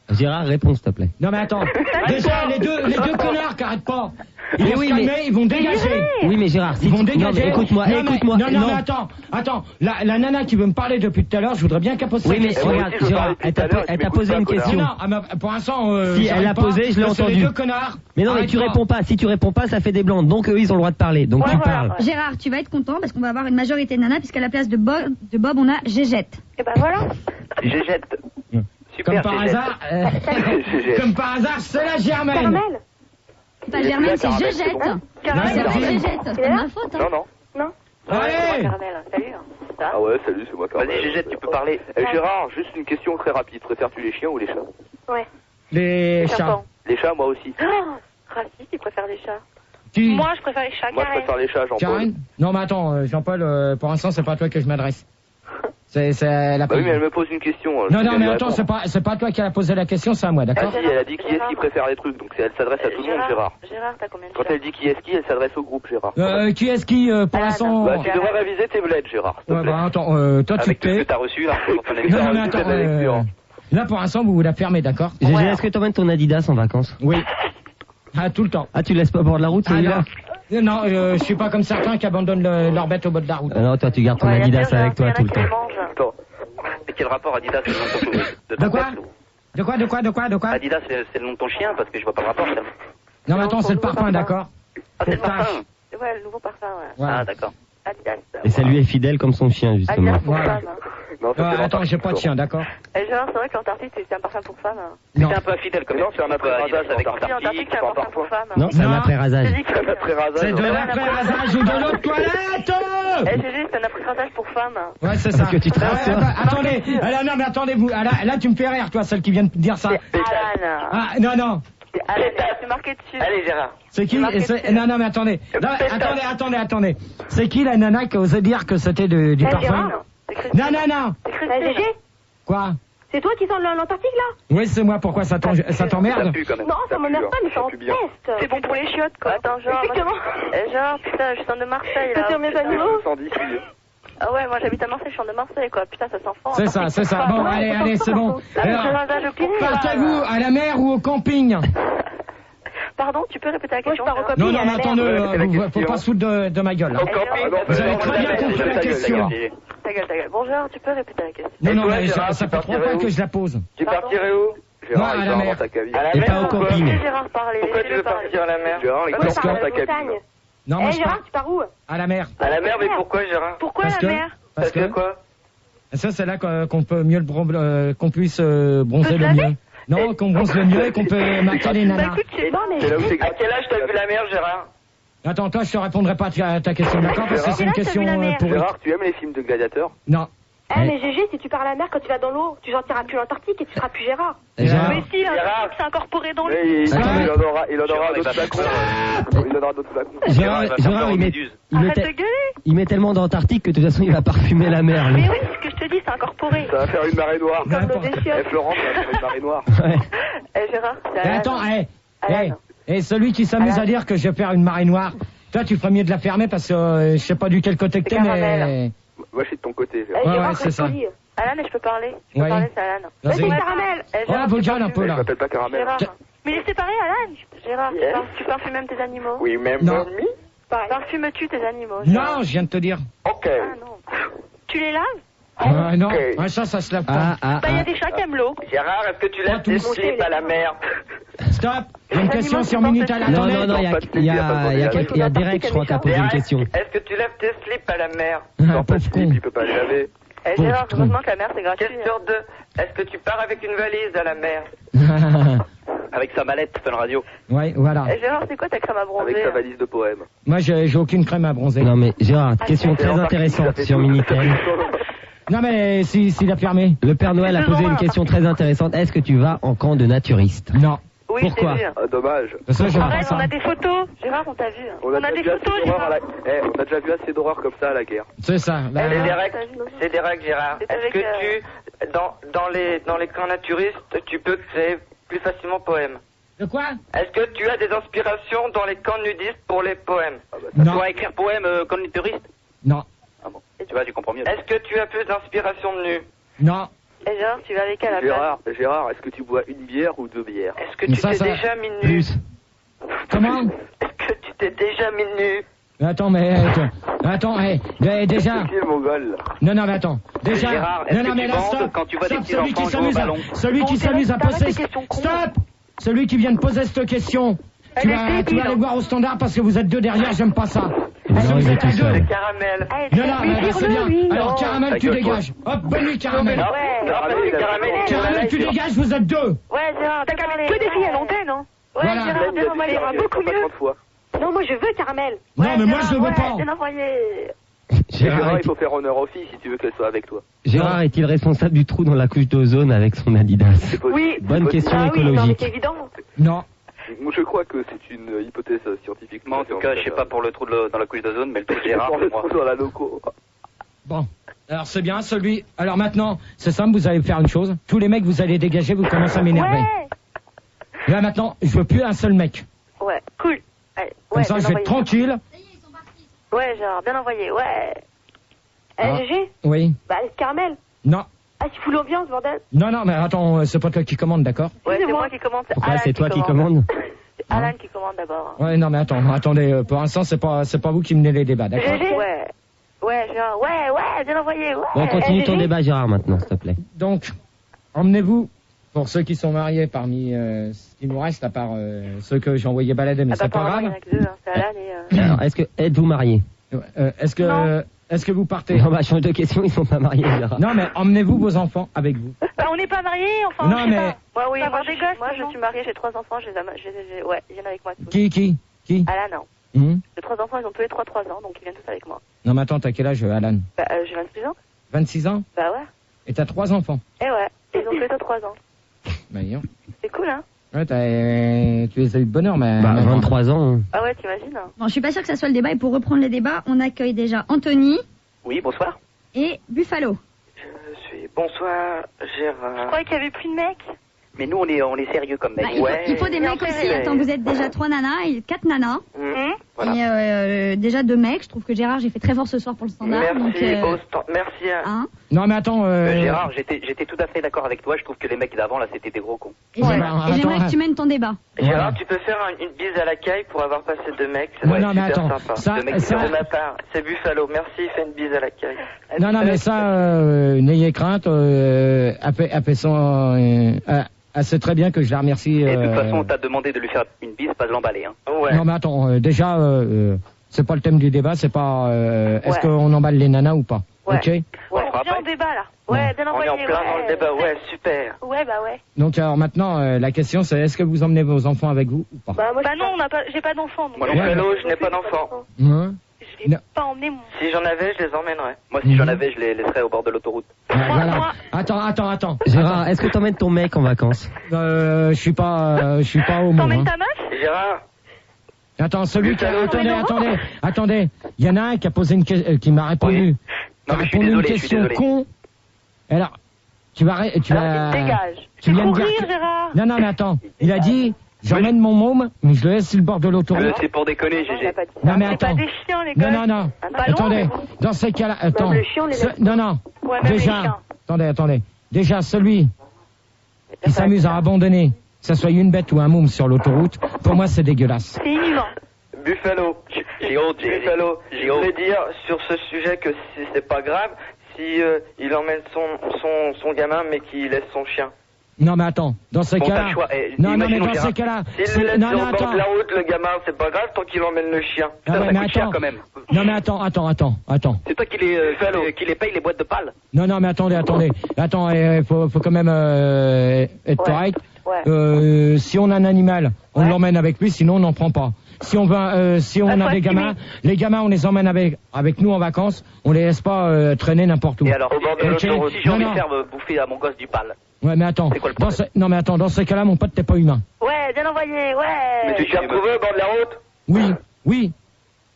Gérard, réponds s'il te plaît. Non mais attends, déjà les deux connards qui arrêtent pas. Ils vont se calmer, ils vont dégager. Oui mais Gérard, si Ils vont tu... dégager. Non, mais écoute-moi. Non mais attends, la nana qui veut me parler depuis tout à l'heure, je voudrais bien qu'elle pose sa question. Oui mais regarde, Gérard, elle t'a posé une question. Non, pour l'instant, si elle l'a posée, je l'ai entendu. Les deux connards. Mais non mais tu réponds pas, si tu réponds pas, ça fait des blancs. Donc eux ils ont le droit de parler, donc tu parles. Gérard, tu vas être content parce qu'on va avoir une majorité de nanas puisqu'à la place de Bob on a Gégette. Et ben voilà. Gégette. Comme par hasard, c'est la Germaine. Caramel. C'est pas Germaine, c'est Gégette. Caramel. C'est Gégette, c'est pas ma faute. Non. Allez. Caramel, salut. Ah ouais, salut, c'est moi Caramel. Vas-y, Gégette, tu peux parler. Gérard, juste une question très rapide. Préfères-tu les chiens ou les chats? Ouais. Les chats. Les chats, moi aussi. Raciste, il préfère les chats. Qui? Moi, je préfère les chats. Moi, je préfère les chats, Jean-Paul. Karen? Non mais attends, Jean-Paul, pour l'instant c'est pas à toi que je m'adresse. C'est la Bah oui, mais elle me pose une question. Non, mais attends, c'est pas toi qui a posé la question, c'est à moi, d'accord? Ah si, elle a dit qui est-ce qui préfère les trucs, donc elle s'adresse à tout le monde, Gérard. Gérard, t'as combien de Quand elle dit qui est-ce qui, elle s'adresse au groupe, Gérard. Qui est-ce qui, pour l'instant... Bah, tu devrais réviser tes bleds, Gérard. Ouais, bah attends, toi tu Avec tout ce que t'es... t'as reçu, là, pour ton Non, examen. mais attends, là pour l'instant vous la fermez, d'accord? Gégé, est-ce que t'emmènes ton Adidas en vacances? Oui. Ah, tout le temps. Ah, tu laisses pas au bord de la route, celui-là? Non, je suis pas comme certains qui abandonnent leur bête au bord de la route. Non, toi tu gardes ton Adidas avec toi tout le temps. Attends. Et quel rapport Adidas, c'est le nom de ton De quoi? Adidas, c'est le nom de ton chien, parce que je vois pas le rapport, ça. Non, mais attends, c'est le parfum, d'accord? Ah, c'est le parfum. Ouais, le nouveau parfum, ouais. Voilà. Ah, d'accord. Adidas. Et ça lui est fidèle comme son chien, justement. Adidas pour Voilà. femme. Non, ça, c'est Attends, j'ai pas de chien, d'accord? Et Gérard, c'est vrai que l'Antarctique, c'est un parfum pour femme. Non. C'est un peu infidèle comme Non, c'est un après-rasage avec Antarctique. L'Antarctique, c'est un parfum pour femme. Non, c'est un après-rasage. Un après-rasage. C'est de l'après-rasage ou de l'eau de toilette! Eh, Gégé, c'est un après-rasage pour femme. Ouais, c'est ça. Parce que tu te rases, toi. Attendez, non, mais attendez, vous, là, tu me fais rire, toi, celle qui vient de dire ça. Alan. Ah, non. Alan, c'est marqué dessus. Allez, Gérard. C'est qui? Non, mais attendez. Attendez. C'est qui la nana qui osait dire que c'était du parfum? Gérard. Non. C'est Christine. Gégé, Quoi? c'est toi qui sens l'Antarctique là? Oui, c'est moi, pourquoi ça Ça t'emmerde? pue quand même. Non, ça m'emmerde pas, mais ça en pue bien. peste. C'est bon pour les chiottes, quoi. Attends, genre. Exactement. Genre, putain, je sors de Marseille, là. C'est sur mes animaux. Sans d'ici. Ah ouais, moi j'habite à Marseille, je suis de Marseille, quoi. Putain, ça sent fort. C'est ça. Bon, allez, c'est bon. Alors, partez-vous à la mer ou au camping? Pardon, tu peux répéter la question? Non, mais attendez, faut pas se foutre de ma gueule, là. Au camping. Vous avez très bien compris la question. Ta gueule. Bon, Gérard, tu peux répéter la question? Non, mais ça fait 3 fois que je la pose. Tu partirais où? Non, à la mer. Et pas au camping. Laissez Gérard parler. Pourquoi tu veux partir à la mer? Gérard, il Parce pense que- dans sa cabine. Non, moi Eh je Gérard, pars tu pars où? à la mer. À la mer, mais pourquoi, Gérard? Pourquoi Parce la que- mer? Parce que quoi? ça, c'est là qu'on peut mieux qu'on puisse bronzer le mieux. Non, qu'on bronze le mieux et qu'on peut marquer les Bah nanas. écoute, c'est bon, mais... C'est là où c'est À quel âge t'as vu la mer, Gérard? Attends, toi, je te répondrai pas à ta question, d'accord? Parce que c'est une Gérard, t'as question vu la mer? pourrie. Gérard, tu aimes les films de gladiateurs? Non. Eh mais Gégé, si tu pars à la mer, quand tu vas dans l'eau, tu sentiras plus l'Antarctique et tu seras plus Gérard. Gérard, Mais si, l'Antarctique, c'est incorporé dans le... Mais il en aura Gérard, d'autres il va flacons. Il en aura d'autres flacons. Gérard, Arrête de gueuler. il met tellement d'Antarctique que de toute façon il va parfumer la mer, lui. Mais oui, c'est ce que je te dis, c'est incorporé. Ça va faire une marée noire. Comme nos déchets. Eh Florent, ça va faire une marée noire. Ouais. Eh Gérard, c'est Et Alan. attends, et celui qui s'amuse à dire que je vais faire une marée noire, toi, tu ferais mieux de la fermer parce que je sais pas du quel côté que t'es, mais... Caramel. Moi, je suis de ton côté, Eh Gérard. Ouais, Gérard, c'est reste ça. poli. Alan, je peux parler? Je peux Oui. parler, c'est Alan. Vas-y. Vas-y, Caramel. Eh, Oh, Gérard, vous tu gueule un parfumes- peu, là. Je m'appelle pas Caramel. Gérard. Mais laissez parler, Alan. Gérard, tu parfumes même tes animaux? Oui, même Non. me. Pareil. Parfumes-tu tes animaux? Gérard? Non, je viens de te dire. Ok. Ah non. Tu les laves? Non, Ok. ouais, ça se lave pas. Ah, Bah, il y a des chats qui aiment l'eau. Gérard, est-ce que tu lèves tes tous. slips à la mer? Stop. Il y a une question sur Minute à la Non, attendez. non, il y a Derek, je crois, qui a posé une question. Est-ce que tu lèves tes slips à la mer? Ah, Pas de pauvre slip, con. il peut pas les laver. Eh Gérard, heureusement que la mer, c'est gratuit. Question 2. Est-ce que tu pars avec une valise à la mer? Avec sa mallette, Fun Radio. Ouais, voilà. Eh Gérard, c'est quoi ta crème à bronzer? Avec sa valise de poèmes. Moi, j'ai aucune crème à bronzer. Non mais Gérard, question très intéressante sur Minitel. Non, mais s'il a fermé. Le Père Noël a posé une question très intéressante. Est-ce que tu vas en camp de naturiste? Non. Oui, Pourquoi? je t'ai vu. Ah, dommage. Parce que je vois pas Arrête, ça. on a des photos. Gérard, on t'a vu. On a des déjà vu photos, assez d'horreurs à Gérard. la... on a déjà vu assez d'horreurs comme ça à la guerre. C'est ça. Là, C'est des règles, Gérard. C'est Est-ce avec, que tu, dans les camps naturistes, tu peux créer plus facilement poème? De quoi? Est-ce que tu as des inspirations dans les camps nudistes pour les poèmes? Non. Tu vas écrire poème camp nudiste? Non. Ah bon. Tu vois, tu comprends mieux. Est-ce que tu as plus d'inspiration de nu? Non. Et genre, tu vas avec elle à la place? Gérard, est-ce que tu bois une bière ou 2 bières? Est-ce que tu t'es déjà mis nu? Plus. Comment? Est-ce que tu t'es déjà mis nu? Attends, mais attends, déjà. Qui est mongol? Non, mais attends. Déjà. Gérard, est-ce que tu bandes quand tu vois des petits enfants jouer au ballon? Celui qui s'amuse à poser. Stop! Celui qui vient de poser cette question. Tu vas aller voir au standard parce que vous êtes 2 derrière, j'aime pas ça. Non, il est tout Le seul. caramel. Non, c'est bien. Alors, caramel, tu dégages. Hop, bonne nuit, caramel. Caramel, tu dégages, vous êtes 2. Ouais, Gérard, t'as que des filles à l'antenne, hein? Ouais, Voilà. Gérard, bien envoyé, beaucoup mieux. Non, moi je veux caramel. Non, mais moi je le veux pas. Bien envoyé. Gérard, il faut faire honneur aux filles si tu veux qu'elles soient avec toi. Gérard est-il responsable du trou dans la couche d'ozone avec son Adidas? Oui. Bonne question Ah oui, non, mais écologique. c'est évident. Non. Moi, je crois que c'est une hypothèse scientifique. Moi, en tout cas, je sais pas pour le trou dans la couche d'ozone, mais le trou de Gérard, pour le moi. trou dans la loco. Bon. Alors c'est bien, celui... Alors maintenant, c'est simple, vous allez faire une chose. Tous les mecs, vous allez dégager, vous commencez à m'énerver. Ouais. Là maintenant, je veux plus un seul mec. Ouais, cool. Allez, Comme ouais, ça, bien je vais envoyé. être tranquille. Ouais, Gérard, bien envoyé, ouais. Ah. GG? Oui. Bah, le caramel. Non. Ah, tu fous l'ambiance, bordel. Non, mais attends, c'est pas toi qui commande, d'accord? Ouais, c'est moi qui commande. Pourquoi c'est toi qui commande? C'est Alan qui commande d'abord. Ouais, non, mais attendez, pour l'instant, c'est pas vous qui menez les débats, d'accord? GG? Ouais. Ouais, Gérard, ouais, bien envoyé, ouais. Bon, continue ton débat, Gérard, maintenant, s'il te plaît. Donc, emmenez-vous, pour ceux qui sont mariés parmi ce qui nous reste, à part ceux que j'ai envoyé balader, mais c'est pas grave. Il y en a que 2, hein, c'est Alan et... Alors, êtes-vous marié? Est-ce que vous partez? Non, bah, change de question, ils sont pas mariés, Gérard. Non, mais emmenez-vous vos enfants avec vous. Bah, on n'est pas mariés, enfin, Non, je sais mais- pas. Ouais, oui, Pas moi, avoir des gosses, moi, je non suis mariée, j'ai 3 enfants, ouais, ils viennent avec moi tous. Qui? Alan, non. Hum J'ai 3 enfants, ils ont tous les 3 ans, donc ils viennent tous avec moi. Non, mais attends, t'as quel âge, Alan? Bah, j'ai 26 ans. 26 ans? Bah, ouais. Et t'as 3 enfants? Eh ouais, ils ont tous les 3 ans. Bah, dis donc. C'est cool, hein? Ouais, tu les as eu de bonne heure, mais... Bah, 23 ans. Ah ouais, t'imagines, hein? Bon, je suis pas sûre que ça soit le débat. Et pour reprendre les débats, on accueille déjà Anthony Oui, bonsoir. et Buffalo. Bonsoir, Gérard. Je croyais qu'il y avait plus de mecs. Mais nous, on est sérieux comme mec. Bah, il faut des mecs aussi. Attends, vous êtes déjà 3 nanas et 4 nanas. Voilà. Et déjà 2 mecs. Je trouve que Gérard, j'ai fait très fort ce soir pour le standard. Merci, donc, merci à... hein. Non, mais attends... Gérard, j'étais tout à fait d'accord avec toi. Je trouve que les mecs d'avant, là, c'était des gros cons. Et j'aimerais que tu mènes ton débat. Gérard, tu peux faire une bise à la caille pour avoir passé 2 mecs. C'est Non, mais super attends, sympa. ça- Deux mecs ça- de ma part. C'est Buffalo. Merci, fais une bise à la caille. Non, mais ça, n'ayez crainte, elle fait son... elle sait très bien que je la remercie... Et de toute façon, on t'a demandé de lui faire une bise, pas de l'emballer, hein. Ouais. Non, mais attends, déjà, c'est pas le thème du débat, c'est pas... est-ce qu'on emballe les nanas ou pas? Ouais. Ok. Ouais, on revient au débat, là. Ouais, bien On envoyé, est en plein dans le débat. Ouais, super. Ouais, bah ouais. Donc, alors maintenant, la question, c'est est-ce que vous emmenez vos enfants avec vous ou pas? Bah non, j'ai pas d'enfant. donc- Moi non plus, je n'ai pas d'enfant. Hein? Je vais pas emmener mon... Si j'en avais, je les emmènerais. Moi, si j'en avais, je les laisserais au bord de l'autoroute. Ouais, voilà. Attends. Gérard, est-ce que t'emmènes ton mec en vacances? Je suis pas homo. T'emmènes Hein. ta meuf? Gérard, Attends, celui qui a... Attendez. Il y en a un qui a posé une question, qui m'a répondu. Oui. Qui a Non, mais je suis répondu une désolé, je suis question désolé. con. Alors, tu vas... Dégage. Tu viens de dire... Courir, Gérard. Non, mais attends. Il a dit, j'emmène mon môme, mais je le laisse sur le bord de l'autoroute. C'est pour déconner, GG. Non, mais C'est pas attends. des chiens, les gars. Non. Un ballon, Attendez. mais- Dans ces cas-là... Attends. Même le chien, on les laisse. Non. Ouais, même les Déjà... chiens. Attendez. Déjà, celui qui s'amuse à abandonner, que ça soit une bête ou un môme sur l'autoroute, pour moi, c'est dégueulasse. C'est inhumain. Buffalo. J'ai honte, Buffalo, je voulais dire sur ce sujet que c'est pas grave si il emmène son gamin mais qu'il laisse son chien. Non, mais attends. Dans ces Bon, t'as cas-là... le choix. Non, mais Imaginons, dans Gérard. ces cas-là... S'il le laisse Non, sur le bord attends. de la route, le gamin, c'est pas grave tant qu'il emmène le chien. Ah ouais, Ça mais coûte cher attends. quand même. Non, mais attends. C'est toi qui les paye les boîtes de pales. Non, mais attendez. Attends, faut quand même être correct. Ouais. Si on a un animal, on l'emmène avec lui, sinon on n'en prend pas. Si on a des gamins, les gamins, on les emmène avec nous en vacances, on les laisse pas traîner n'importe où. Et alors, Au bord de Ok. l'autoroute. si j'ai envie de Non. faire bouffer à mon gosse du pal. Ouais, mais attends. C'est quoi le problème Non, mais attends, dans ces cas-là, mon pote, t'es pas humain. Ouais, bien envoyé, Mais ouais. tu t'es retrouvé au bord de la route?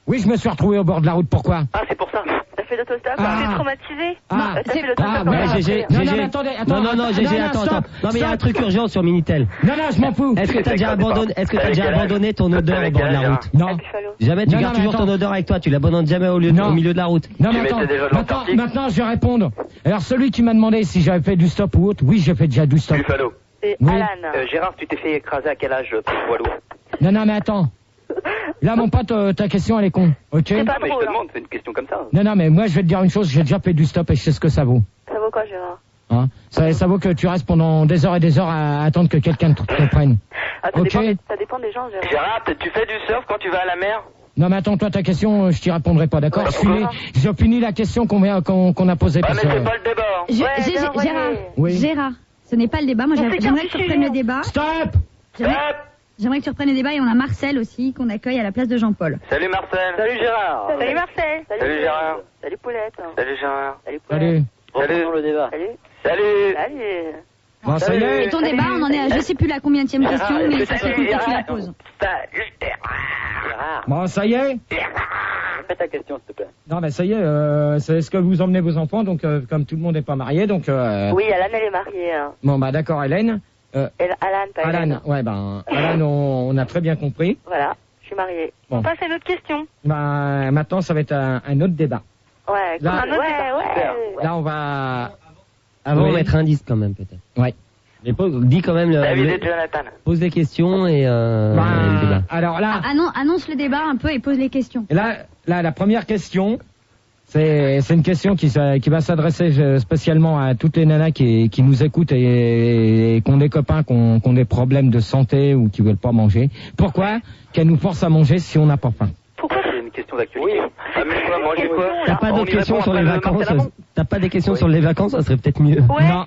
Oui, je me suis retrouvé au bord de la route. Pourquoi? Ah, c'est pour ça. T'as fait l'autostop? T'es traumatisé? T'as fait l'autostop? Mais attendez, non, GG, attends. Non, mais il y a un truc urgent sur Minitel. Non, je m'en fous. Est-ce que t'as déjà abandonné ton odeur au bord de la route? Non. Jamais, tu gardes toujours ton odeur avec toi, tu l'abandonnes jamais au milieu de la route. Non, mais maintenant, je vais répondre. Alors, celui qui m'a demandé si j'avais fait du stop ou autre, oui, j'ai fait déjà du stop. Buffalo. C'est Oui. Alan. Gérard, tu t'es fait écraser à quel âge, poids lourd? Non, mais attends. Là, mon pote, ta question, elle est con. Ok? C'est pas Mais je drôle. te demande, c'est une question comme ça. Non, mais moi, je vais te dire une chose, j'ai déjà fait du stop et je sais ce que ça vaut. Ça vaut quoi, Gérard? Hein, ça vaut que tu restes pendant des heures et des heures à attendre que quelqu'un te prenne. Ah, ça Ok. dépend des gens, Gérard. Gérard, tu fais du surf quand tu vas à la mer? Non, mais attends, toi, ta question, je t'y répondrai pas, d'accord? Je finis la question qu'on a posée. Ah, parce mais que- c'est pas le débat. Gérard, Oui. Gérard, ce n'est pas le débat. Moi, j'aimerais que tu reprennes le débat. Stop! J'aimerais que tu reprennes le débat et on a Marcel aussi qu'on accueille à la place de Jean-Paul. Salut Marcel. Salut Gérard. Salut Marcel. Salut Gérard. Salut Poulette. Salut Gérard. Salut Poulette. Salut. Reprenons le débat. Salut. Salut. Salut. Bon, ça y est. Et ton débat, on en est à je sais plus la combienième question, mais ça serait cool que tu la Gérard. poses. Salut Gérard. Bon, ça y est. Fais ta question, s'il te plaît. Non, mais ça y est, c'est ce que vous emmenez vos enfants, donc comme tout le monde n'est pas marié, donc... Oui, Alan, elle est mariée. Hein. Bon, bah d'accord, Hélène. Alan, pas Hélène. Alan, ouais, ben, Alan, on a très bien compris. Voilà, je suis mariée. Bon. On passe à une autre question. Bah, maintenant, ça va être un autre débat. Ouais, Là- un autre débat. Là, on va... Avant, Oui. mettre un disque quand même, peut-être. Ouais. Mais dis quand même, David et Jonathan. pose des questions et le débat. Alors là, Annonce le débat un peu et pose les questions. là, la première question, c'est une question qui va s'adresser spécialement à toutes les nanas qui nous écoutent et qui ont des copains qui ont des problèmes de santé ou qui veulent pas manger. Pourquoi qu'elles nous forcent à manger si on n'a pas faim? Pourquoi C'est une question d'actualité. Oui. Ah, mais quoi, manger quoi? T'as pas On d'autres y questions répond sur les après le vacances? Marcel Amont. T'as pas des questions sur les vacances? Ça serait peut-être mieux. Ouais. Non.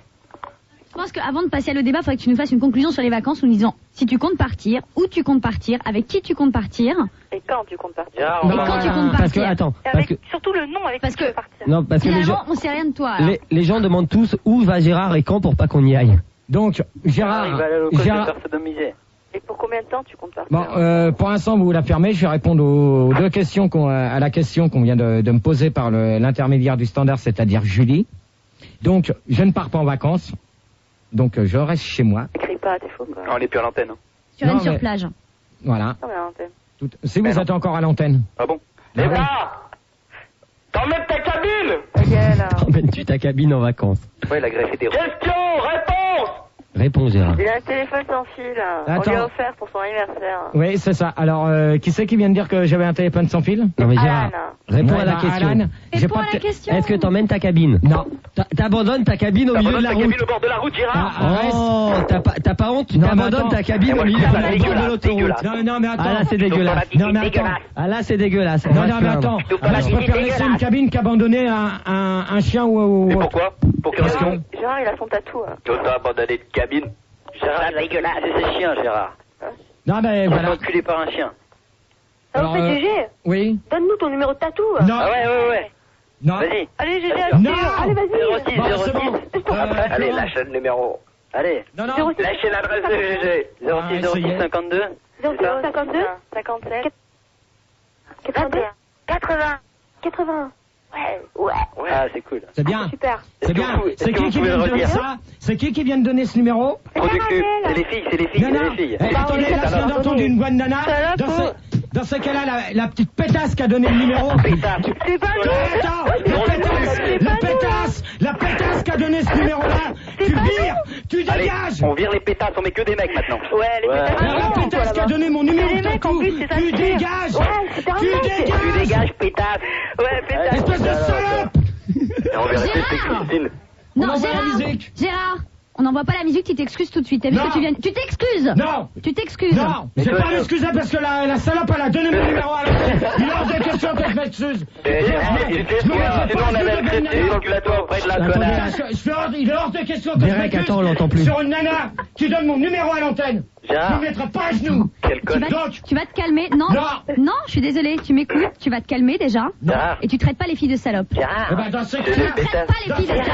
Je pense qu'avant de passer à le débat, il faudrait que tu nous fasses une conclusion sur les vacances en nous disant si tu comptes partir, où tu comptes partir, avec qui tu comptes partir. Et quand tu comptes partir? Gérard, Et on va- quand tu comptes Parce que, partir. attends, Et parce que, surtout le nom avec Parce qui tu que- veux partir. non, parce que les gens, Finalement, on sait rien de toi. alors. les gens demandent tous où va Gérard et quand pour pas qu'on y aille. Donc, Gérard, Il va aller au col de Gérard, faire sodomiser. Et pour combien de temps tu comptes partir? bon, pour l'instant, vous la fermez. Je vais répondre aux deux questions à la question qu'on vient de me poser par l'intermédiaire du standard, c'est-à-dire Julie. Donc, je ne pars pas en vacances. Donc, je reste chez moi. Écris pas, t'es faux quoi. On est plus à l'antenne. Tu rentres Non, sur mais- plage. Voilà. Non, mais à l'antenne. Si vous êtes encore à l'antenne. Ah bon? Ah Eh oui. ben, t'emmènes ta cabine. Ta gueule. Emmènes-tu ta cabine en vacances? Ouais, il a greffé des roues. Question, réponse. Réponds Gérard. Il a un téléphone sans fil. On Attends. lui a offert pour son anniversaire. Oui, c'est ça. Alors, qui c'est qui vient de dire que j'avais un téléphone sans fil? Non mais Gérard, Alan. réponds Ouais, à la bah, question. Alan, j'ai Réponds pas à de la té- question. Est-ce que t'emmènes ta cabine? Non. T'abandonnes ta cabine au milieu de T'abandonnes la ta route. cabine au bord de la route, Gérard. Oh, t'as pas honte? Tu Non, mais t'abandonnes attends. ta cabine Eh, au milieu ouais, de c'est la dégueulasse, bord de l'autoroute. dégueulasse. Non, mais attends. Ah là c'est dégueulasse. Non, mais attends. Ah là c'est dégueulasse. On Non, va se mais plaindre. attends. Surtout Ah, la je vie préfère laisser une cabine qu'abandonner un chien ou... Et pourquoi? Pour quelle raison? Gérard, il a son tatou. Hein. Quand t'as abandonné une cabine. Gérard, dégueulasse. C'est ses chiens, Gérard. Non, mais On voilà. est enculé par un chien. Alors, Alors, GG, Oui. donne-nous ton numéro de tatou. Non. Ah ouais. Non. Vas-y. Allez, GG, Non. allez, vas-y. 06, Bon, c'est 06. bon. Allez, non. lâche le numéro. Allez. Non, non. 06. Lâchez l'adresse de GG. 06, Ah, ça y 06, est. 52. 52 57 81 80 Ouais. Ah, c'est cool. C'est bien. Super. C'est bien. C'est qui vient de donner ça? C'est qui vient de donner ce numéro? Trop du cul. C'est les filles, c'est les filles, Non, c'est non. les filles. Eh, attendez, là, je viens d'entendre une voix de nana. Dans ce cas-là, la petite pétasse qui a donné le numéro. Pétasse. C'est pas nous. Attends, la pétasse qui a donné ce numéro-là. Tu vires, tu Allez, dégages. on vire les pétasses, on met que des mecs maintenant. Ouais, les pétasses. Alors la pétasse qui a donné mon numéro de mecs, en tatou, plus, c'est ça tu le pire. dégages. Ouais, c'était un Tu mec. Tu dégages. dégages, pétasse. Ouais, pétasse. Espèce de salope. Et on verra Gérard. c'est Christine. On Non, envoie la Gérard. musique. Gérard, on n'envoie pas la musique, tu t'excuses tout de suite. T'as vu Non. que tu viens. Tu t'excuses. Non. Tu t'excuses. Non, je vais pas m'excuser parce que la salope elle a donné mon numéro à l'autre. Il lance des questions que je m'excuse. Tu sais, sinon on avait le traité circulatoire auprès de la Attendez, connasse. Il lance des questions que je Derek, m'excuse attends, on l'entend plus. sur une nana qui donne mon numéro à l'antenne. Je Gérard, ne mettrai pas à genoux. quel Tu con. vas, Donc. tu vas te calmer. Non, Non. non, je suis désolée. Tu m'écoutes. Tu vas te calmer déjà. Gérard, Et tu traites pas les filles de salopes. Eh Gérard. ben dans ce C'est cas-là, des Traite pas les filles de salopes.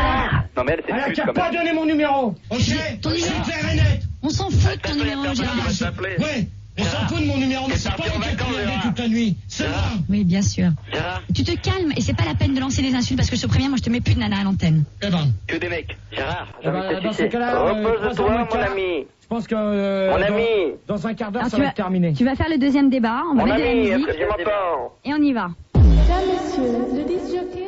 Non mais elle elle a c'est plus qu'à quand pas même. donner mon numéro. Ok. Ton numéro. C'est clair et net. On s'en fout de ton numéro, Gérard. Ouais. On s'en fout de mon numéro, mais c'est pas moi qui ai regardé toute la nuit. C'est moi. Oui, bien sûr. Gérard, Tu te calmes et c'est pas la peine de lancer des insultes parce que je te préviens, moi je te mets plus de nana à l'antenne. Eh ben. que des mecs. Gérard, Eh ben, dans ce cas-là, Repose-toi, mon ami. je pense que Mon ami. dans un quart d'heure, Alors, ça va être terminé. Tu vas faire le deuxième débat, on va Mon mettre de la ami, musique est-ce que tu m'entends? et on y va. Mesdames, messieurs, le disc jockey